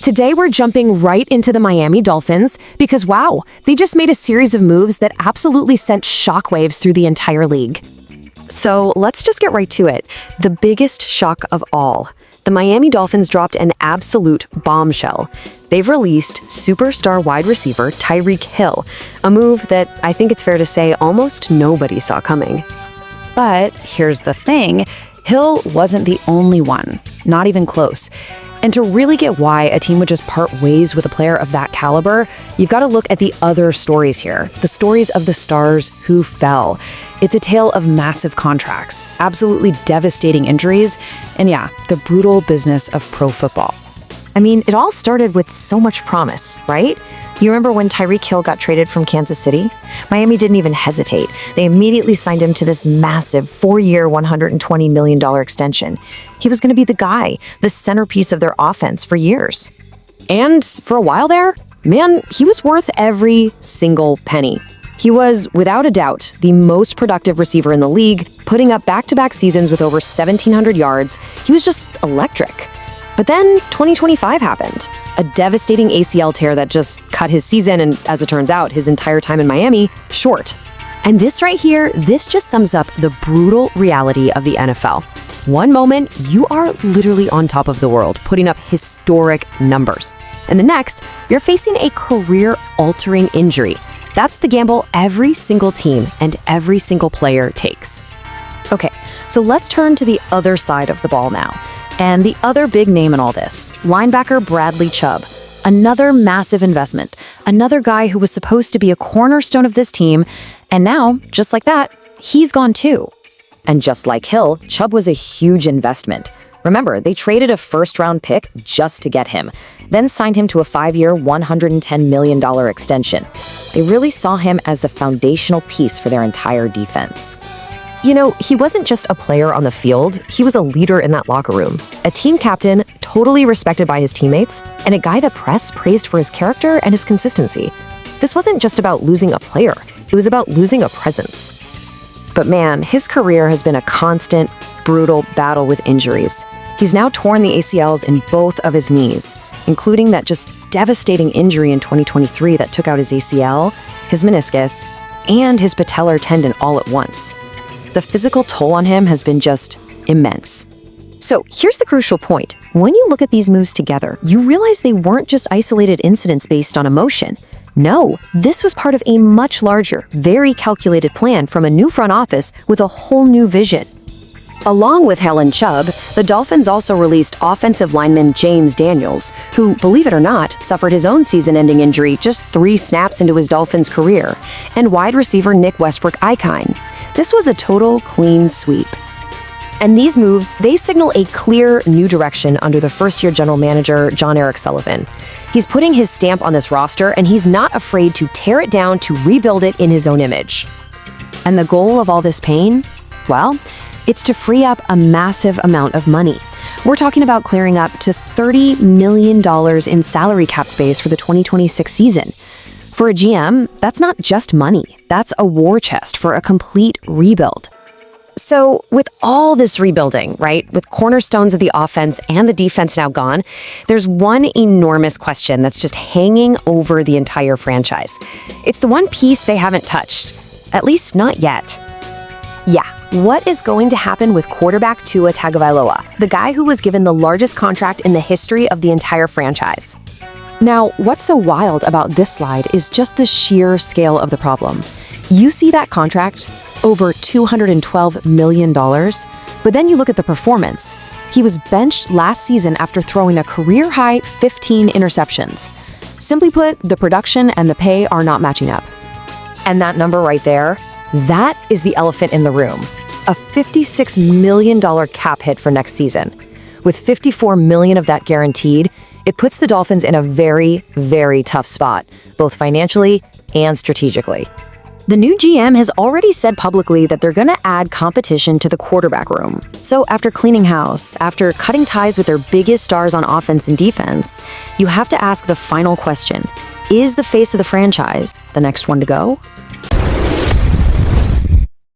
Today we're jumping right into the Miami Dolphins because wow, they just made a series of moves that absolutely sent shockwaves through the entire league. So let's just get right to it. The biggest shock of all. The Miami Dolphins dropped an absolute bombshell. They've released superstar wide receiver Tyreek Hill, a move that I think it's fair to say almost nobody saw coming. But here's the thing, Hill wasn't the only one, not even close. And to really get why a team would just part ways with a player of that caliber, you've got to look at the other stories here, the stories of the stars who fell. It's a tale of massive contracts, absolutely devastating injuries, and yeah, the brutal business of pro football. I mean, it all started with so much promise, right? You remember when Tyreek Hill got traded from Kansas City? Miami didn't even hesitate. They immediately signed him to this massive 4-year, $120 million extension. He was going to be the guy, the centerpiece of their offense for years. And for a while there, man, he was worth every single penny. He was, without a doubt, the most productive receiver in the league, putting up back-to-back seasons with over 1,700 yards. He was just electric. But then 2025 happened, a devastating ACL tear that just cut his season and, as it turns out, his entire time in Miami short. And this right here, this just sums up the brutal reality of the NFL. One moment, you are literally on top of the world, putting up historic numbers. And the next, you're facing a career-altering injury. That's the gamble every single team and every single player takes. Okay, so let's turn to the other side of the ball now. And the other big name in all this, linebacker Bradley Chubb. Another massive investment. Another guy who was supposed to be a cornerstone of this team. And now, just like that, he's gone too. And just like Hill, Chubb was a huge investment. Remember, they traded a first-round pick just to get him, then signed him to a 5-year, $110 million extension. They really saw him as the foundational piece for their entire defense. You know, he wasn't just a player on the field, he was a leader in that locker room. A team captain, totally respected by his teammates, and a guy the press praised for his character and his consistency. This wasn't just about losing a player, it was about losing a presence. But man, his career has been a constant, brutal battle with injuries. He's now torn the ACLs in both of his knees, including that just devastating injury in 2023 that took out his ACL, his meniscus, and his patellar tendon all at once. The physical toll on him has been just immense. So here's the crucial point. When you look at these moves together, you realize they weren't just isolated incidents based on emotion. No, this was part of a much larger, very calculated plan from a new front office with a whole new vision. Along with Hill and Chubb, the Dolphins also released offensive lineman James Daniels, who, believe it or not, suffered his own season-ending injury just 3 snaps into his Dolphins career, and wide receiver Nick Westbrook-Ikhine. This was a total clean sweep. And these moves, they signal a clear new direction under the first-year general manager, Jon-Eric Sullivan. He's putting his stamp on this roster, and he's not afraid to tear it down to rebuild it in his own image. And the goal of all this pain? Well, it's to free up a massive amount of money. We're talking about clearing up to $30 million in salary cap space for the 2026 season. For a GM, that's not just money. That's a war chest for a complete rebuild. So with all this rebuilding, right, with cornerstones of the offense and the defense now gone, there's one enormous question that's just hanging over the entire franchise. It's the one piece they haven't touched, at least not yet. Yeah, what is going to happen with quarterback Tua Tagovailoa, the guy who was given the largest contract in the history of the entire franchise? Now, what's so wild about this slide is just the sheer scale of the problem. You see that contract, over $212 million, but then you look at the performance. He was benched last season after throwing a career-high 15 interceptions. Simply put, the production and the pay are not matching up. And that number right there, that is the elephant in the room. A $56 million cap hit for next season. With $54 million of that guaranteed, it puts the Dolphins in a very, very tough spot, both financially and strategically. The new GM has already said publicly that they're going to add competition to the quarterback room. So after cleaning house, after cutting ties with their biggest stars on offense and defense, you have to ask the final question. Is the face of the franchise the next one to go?